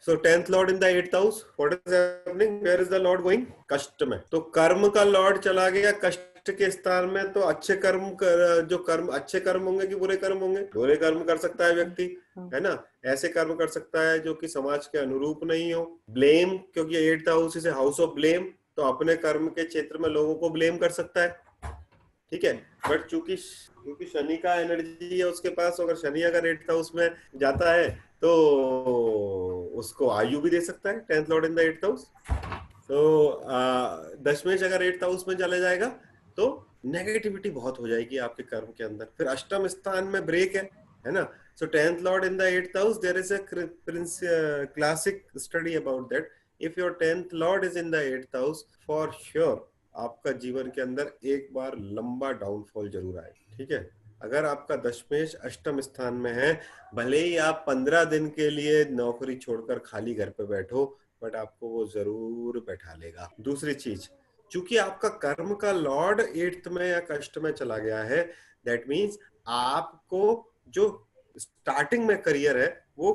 So 10th lord in the 8th house, what is happening? Where is the lord going? कष्ट में। तो कर्म का लॉर्ड चला गया कष्ट के स्थान में, तो अच्छे कर्म जो कर्म अच्छे कर्म होंगे कि बुरे कर्म होंगे? बुरे कर्म कर सकता है व्यक्ति, है ना। ऐसे कर्म कर सकता है जो कि समाज के अनुरूप नहीं हो। ब्लेम, क्योंकि 8th house is house of blame, तो अपने कर्म के क्षेत्र में लोगों को ब्लेम कर सकता है, ठीक है। बट चूंकि शनि का एनर्जी है उसके पास, अगर शनि अगर 8th हाउस में जाता है तो उसको आयु भी दे सकता है, 10th lord in the 8th house. तो दशमेश अगर 8th हाउस में चले जाएगा तो नेगेटिविटी बहुत हो जाएगी आपके कर्म के अंदर। फिर अष्टम स्थान में ब्रेक है ना। So 10th lord in the 8th house, there is a classic study about that. If your 10th lord is in the 8th house, for sure आपका जीवन के अंदर एक बार लंबा डाउनफॉल जरूर आए, ठीक है। अगर आपका दशमेश अष्टम स्थान में है, भले ही आप 15 दिन के लिए नौकरी छोड़कर खाली घर पे बैठो, बट आपको वो जरूर बैठा लेगा। दूसरी चीज, चूंकि आपका कर्म का लॉर्ड 8th में या कष्ट में चला गया है, दैट मीन्स आपको जो स्टार्टिंग में करियर है वो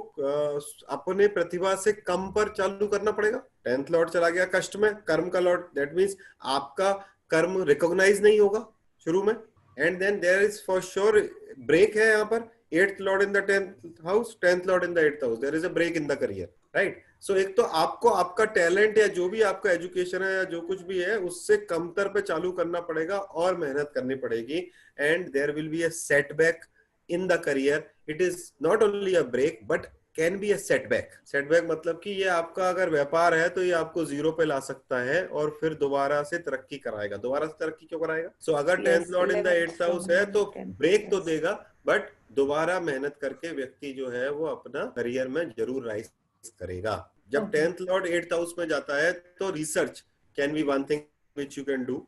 अपने प्रतिभा से कम पर चालू करना पड़ेगा। 10th लॉर्ड चला गया कष्ट में, कर्म का लॉर्ड, दैट मीन्स आपका कर्म रिकॉग्नाइज नहीं होगा शुरू में, and then there is for sure break है यहाँ पर। 8th lord in the 10th house, 10th lord in the 8th house, there is a break in the career, right. So एक तो आपको आपका टैलेंट या जो भी आपका एजुकेशन है या जो कुछ भी है उससे कमतर पे चालू करना पड़ेगा और मेहनत करनी पड़ेगी, and there will be a setback in the career. It is not only a break but can be a setback. Setback मतलब कि ये आपका अगर व्यापार है तो ये आपको जीरो पे ला सकता है और फिर दोबारा से तरक्की कराएगा। दोबारा से तरक्की क्यों कराएगा? सो अगर 10th lord in the 8th house है तो ब्रेक तो देगा, बट दोबारा मेहनत करके व्यक्ति जो है वो अपना करियर में जरूर राइज करेगा। जब 10th लॉर्ड 8th हाउस में जाता है तो research can be one thing which you can do,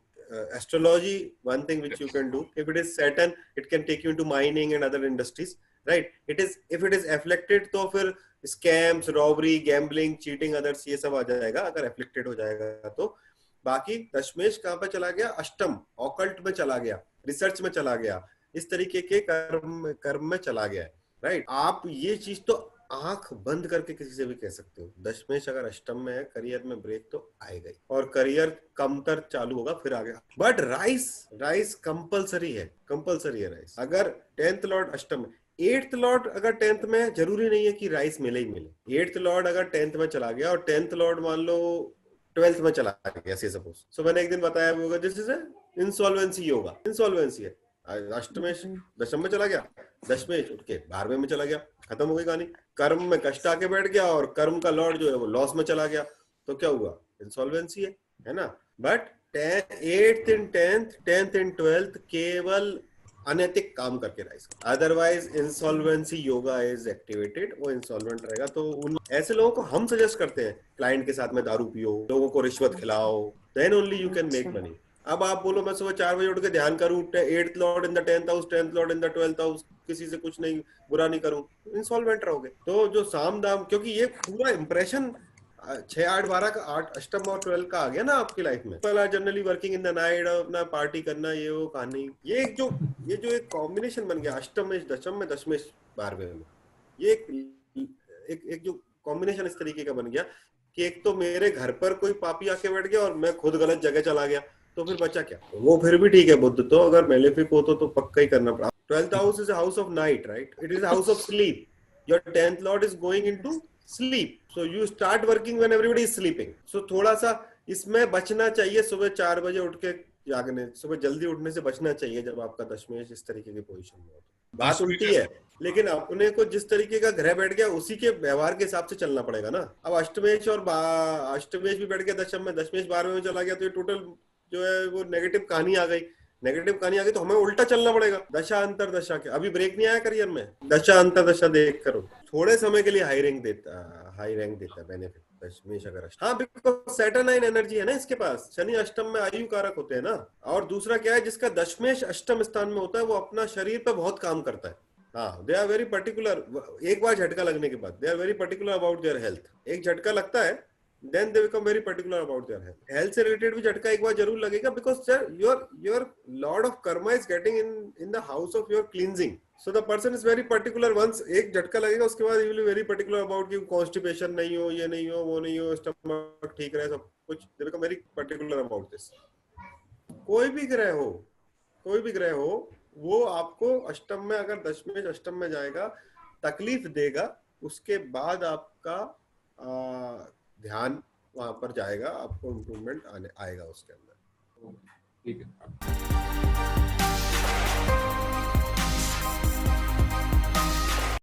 astrology one thing which you can do. If it is Saturn, it can take you into mining and other industries, right? It is, if it is afflicted तो फिर scams, robbery, gambling, cheating, others ये सब आ जाएगा अगर afflicted हो जाएगा तो। बाकी दशमेश कहाँ पे चला गया? अष्टम, ऑकल्ट में चला गया, रिसर्च में चला गया, इस तरीके के कर्म में चला गया, राइट। आप ये चीज तो आंख बंद करके किसी से भी कह सकते हो, दशमेश अगर अष्टम में है करियर में ब्रेक तो आएगा ही, और करियर कमतर चालू होगा फिर आगे। बट राइस कंपलसरी है, राइस। अगर 10th लॉर्ड अष्टम में, 8th लॉर्ड अगर 10th में, जरूरी नहीं है कि राइस मिले ही मिले। 8th लॉर्ड अगर 10th में चला गया और 10th लॉर्ड मान लो 12th में चला गया, से सपोज। सो मैंने एक दिन बताया होगा, this is insolvency yoga, insolvency है। अष्टमेश दशम में चला गया, दशमेश उठ के 12वें में चला गया, खत्म हो गई कहानी। कर्म में कष्ट आके बैठ गया और कर्म का लॉर्ड जो है वो लॉस में चला गया, तो क्या हुआ? इंसॉल्वेंसी है ना। But 8th in 10th in 12th केवल अनैतिक काम करके rise, otherwise insolvency yoga is activated, वो इंसॉल्वेंट रहेगा। तो उन ऐसे लोगों को हम सजेस्ट करते हैं, क्लाइंट के साथ में दारू पियो, लोगों को रिश्वत खिलाओ, then only you can make money. अब आप बोलो मैं सुबह 4 बजे उठ के ध्यान करूं, 8th lord in the 10th house, 10th lord in the 12th house, किसी से कुछ नहीं बुरा नहीं करूं, इंसॉल्वेंट रहोगे। तो जो साम दाम, क्योंकि ये पूरा इंप्रेशन 6 8 12 का 8 अष्टम और 12 का आ गया ना आपकी लाइफ में। Generally working in the night, अपना पार्टी करना, ये वो कहानी, ये जो एक कॉम्बिनेशन बन गया अष्टमेश दशम में, दशमेश 12वें में, ये एक जो कॉम्बिनेशन इस तरीके का बन गया कि एक तो मेरे घर पर कोई पापी आके बैठ गया और मैं खुद गलत जगह चला गया, तो फिर बचा क्या? वो फिर भी ठीक है, बुद्ध तो अगर मेलेफिक हो तो पक्का ही करना पड़ा। 12th house is house of night, right? It is house of sleep. Your 10th lord is going into sleep, so you start working when everybody is sleeping. So थोड़ा सा इसमें बचना चाहिए, सुबह 4 बजे उठ के जागने, सुबह जल्दी उठने से बचना चाहिए जब आपका दशमेश इस तरीके की पोजीशन में हो। बात उल्टी है, लेकिन अपने को जिस तरीके का ग्रह बैठ गया उसी के व्यवहार के हिसाब से चलना पड़ेगा ना। अब अष्टमेश और अष्टमेश भी बैठ गया दशम में, दशमेश 12वें में चला गया, तो ये टोटल जो है वो नेगेटिव कहानी आ गई। नेगेटिव कहानी आ गई तो हमें उल्टा चलना पड़ेगा। दशा अंतर दशा के अभी ब्रेक नहीं आया करियर में, दशा अंतर दशा देख करो, थोड़े समय के लिए हाई रैंक देता है बेनिफिट दशमेश अगर। हाँ, बिकॉज सैटर्नाइन एनर्जी है ना इसके पास, शनि अष्टम में आयु कारक होते हैं ना। और दूसरा क्या है, जिसका दशमेश अष्टम स्थान में होता है वो अपना शरीर पे बहुत काम करता है। हाँ, दे आर वेरी पर्टिकुलर। एक बार झटका लगने के बाद they are very particular about their health. एक झटका लगता है then they become very particular about their health. Health से related भी झटका एक बार जरूर लगेगा, because sir, your lot of karma is getting in the house of your cleansing. So the person is very particular. Once एक झटका लगेगा, उसके बाद he will be very particular about कि constipation नहीं हो, ये नहीं हो, वो नहीं हो, stomach ठीक रहे, सब कुछ. They become very particular about this. कोई भी ग्रह हो, वो आपको अष्टम में, अगर दशमें अष्टम में जाएगा, तकलीफ देगा. उसके बाद आपका ध्यान वहां पर जाएगा, आपको इम्प्रूवमेंट आएगा उसके अंदर. ठीक है.